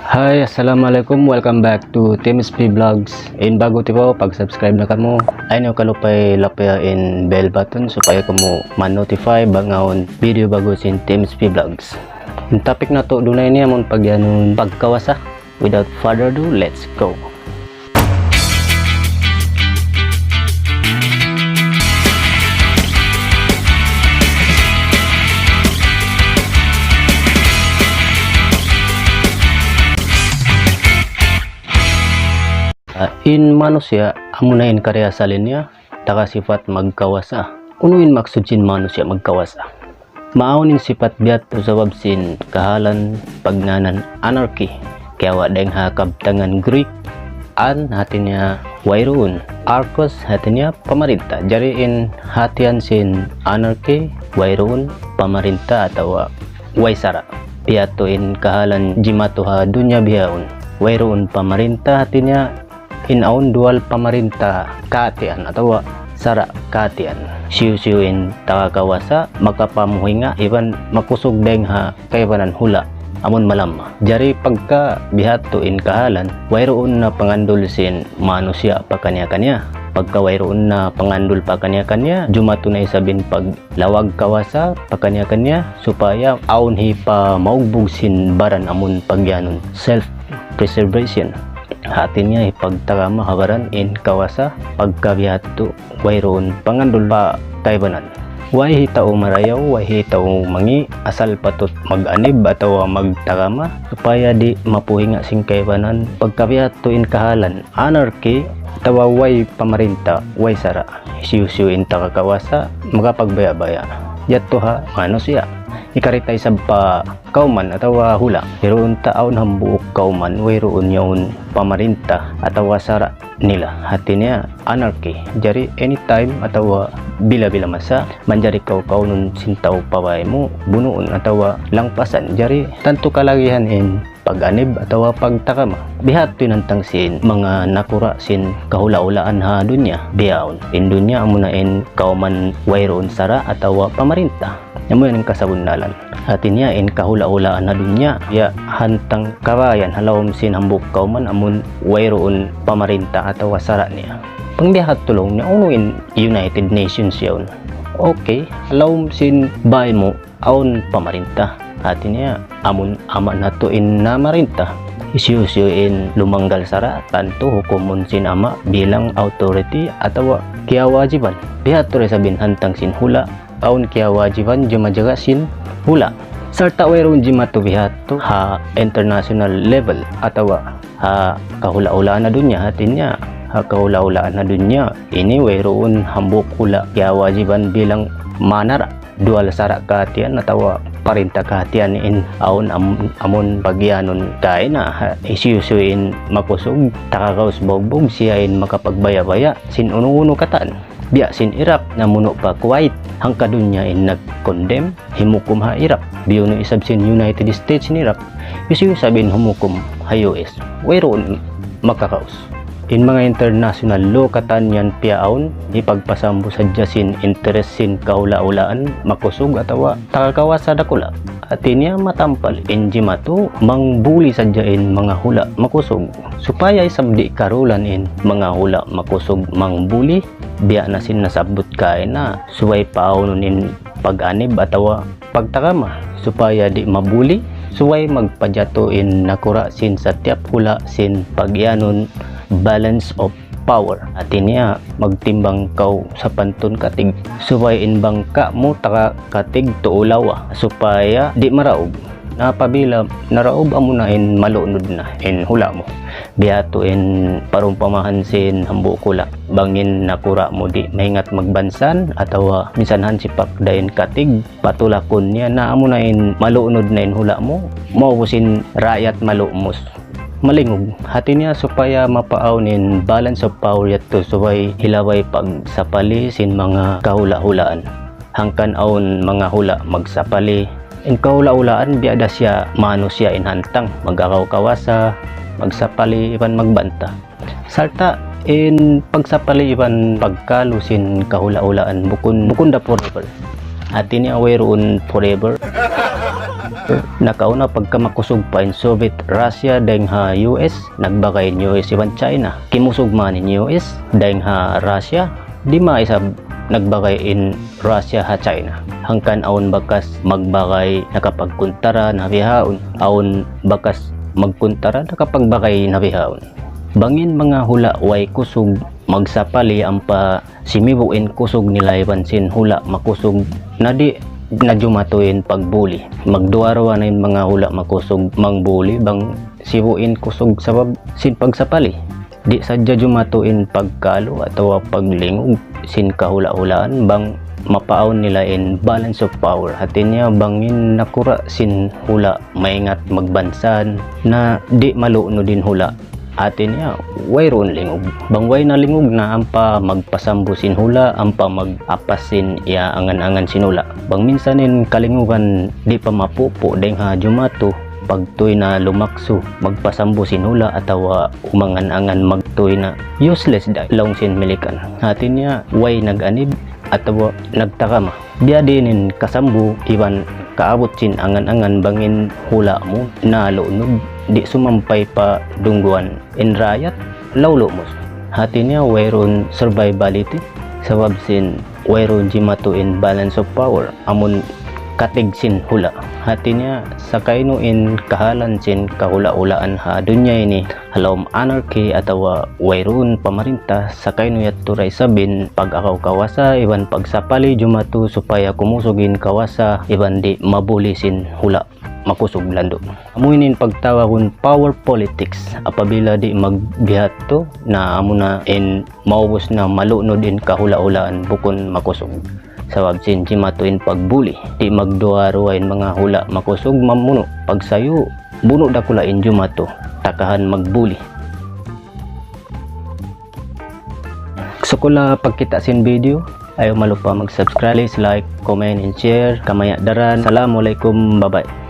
Hi, Assalamualaikum. Welcome back to Team SP Vlogs. In bago tipo, pag-subscribe na kamo, ay nyo kalupay lapaya in bell button supaya kamo man-notify bangaon video bago sin Team SP Vlogs. Yung topic na to, dunay niya mong pagyanon pagkawasa. Without further ado, let's go. In manusia, amunain karya salin niya, taka sifat magkawasa. Unuin maksud sin manusia magkawasa. Maaunin sifat biat usawab sin kahalan pagnanan anarki. Kaya wadeng hakabtangan Greek, an hatinya wairuun. Arkos hatinya pemerintah. Jariin hatian sin anarki, wairuun, pemerintah atau waisara. Piatuin kahalan jimatuha dunya bihaun. Wairuun pemerintah hatinya inaun dual pemerintah katian atau sara katian siu-siuin takakawasa makapamuhinga iban makusog deng ha kaibanan hula amun malamma jari pagka bihatuin kahalan wairoon na pangandul sin manusia pa kanya-kanya pagka wairoon na pangandul pa kanya-kanya jumatunay sabin pag lawag kawasa pa kanya-kanya supaya aun hi pa maugbog sin baran amun pagyanon self preservation hatinya ipagtakama habaran in kawasa pagkabihato wayroon pangandul pa kaibanan way hitao marayaw way hitao mangi asal patot mag-anib atau magtakama supaya di mapuhinga sing kaibanan pagkabihato in kahalan anarki tawa way pamarenta way sara siu-siu in takakawasa magapagbaya-baya yato ha manusia ikaritay sa pa kauman atau hula hiroon taon hambuok kauman wayroon yaun pamarintah atau sara nila hatinya anarki jari anytime atau bila-bila masa manjari kau nun sintaw paway mo bunuon atau langpasan jari tanto kalagihan in pag-anib atau pagtakama bihat pinantang sin mga nakura sin kahula-ulaan ha dunya biyaon in dunya amunain kauman wayroon sara atau pamarintah namun yang kasabundalan hatinya in kahula-ulaan na dunya ya hantang kabayan halawom sin hambuk kauman amun wayroon pamarintah atau wasara niya pangbihat tulong niya unuin United Nations yawn okay halawom sin bay mo aun pamarintah hatinya amun ama na to in namarintah isyusyuin lumanggal sara tanto hukumun sin ama bilang authority atau kaya wajiban bihat to sabin hantang sin hula aun kaya wajiban jumajaga sin hula serta wayroon jimato bihato ha international level atau ha kahula-ulaan na dunya hatinya ha kahula-ulaan na dunya ini wayroon hambuk hula kaya wajiban bilang manara dual sara kahatian atau parintah kahatian in aun amun bagyanon kaina isyusuin makusog takakaus bogbog siyain makapagbaya-baya sin uno-uno kataan biya sin Iraq na muno pa Kuwait hangka dunya in nag-condemn himukum ha Iraq biyo no isab sin United States in Iraq isiyo sabin humukum ha US wayroon makakaus in mga international law katanyan piaon ipagpasambo sa jasin interes sin kaula-ulaan makusog atawa takakawasa dakula atinya matampal in jimato mangbuli sadyain mga hula makusog supaya isabdi karulan in mga hula makusog mangbuli biya na sin nasabot kain na suway paawnon in pag-anib atawa pagtakama supaya di mabuli suway magpadyato in nakura sin sa tiap hula sin pagyanon balance of power atinya magtimbang kau sa pantun katig supaya in bangka mo taka katig tuulawa supaya di maraog napabila naraob amo na in malunod na in hula mo biyato in parumpamahan sin hambu kula bangin nakura mo di mahingat magbansan atau minsanhan sipak dahin katig patulakon niya na amo na in malunod na in hula mo maubusin rakyat malumos malingog hati niya supaya mapaaonin balance of power yato supaya hilaway pagsapali sin mga kahula-hulaan hangkan aon mga hula magsapali in kahula-hulaan biada siya manusia in hantang magakaw-kawasa magsapali iban magbanta sarta in pagsapali iban pagkalusin kahula-hulaan bukun da forever hati niya wayroon forever Nakauna pagkamakusog pa in Soviet Russia dahil ha US, nagbakay in US iban China. Kimusog man in US dahil ha Russia, di maisab nagbakay in Russia ha China. Hangkan aon bakas magbakay nakapagkuntara na bihaon, aon bakas magkuntara nakapagbakay na bihaon. Bangin mga hula way kusog magsapali ang pa simibuin kusog nila ibansin hula makusog na di nadyumatuin pagbuli. Magduarawa na yung mga hula makusog mangbuli bang sibuin kusog sabab sin pagsapali. Di sadya jumatuin pagkalo atau paglingog sin kahula-hulaan bang mapaon nila in balance of power. Hatin niya bangin nakura sin hula maingat magbansan na di maluno din hula. Atin niya wayroon lingog bangway na lingog na ampa magpasambusin hula ampa magapasin ya angan-angan sinula bang minsanin kalingugan di pa mapupo deng ha jumato pagtoy na lumakso magpasambusin hula atawa umangan-angan magtoy na useless da long sin milikan. Atin niya way nag-anib atawa nagtakama biya dinin kasambu iban kaabot sin angan-angan bangin hula mo nalunod di sumampay pa dungguan in riot lawlo mo. Hati niya wayron survivability sabab sin wayron jimato in balance of power amon katig sin hula. Hati niya sakay no in kahalan sin kahula-ulaan ha dunya ini halom anarchy atawa wayron pamarinta sakay no yat turay sabin pag akaw kawasa iban pagsapali jumato supaya kumusugin kawasa iban di mabuli sin hula makusog lando. Amuinin pagtawa kun power politics apabila di magbihato na amo na in maubos na malunod in kahula-hulaan bukon makusog. Sabab sin jimatuin pagbuli di magduaruain mga hula makusog mamuno pagsayo buno dakulain jumato takahan magbuli. Sukula pagkita sin video ayaw malupa mag-subscribe, like, comment and share. Kamaya daran. Assalamualaikum, bye bye.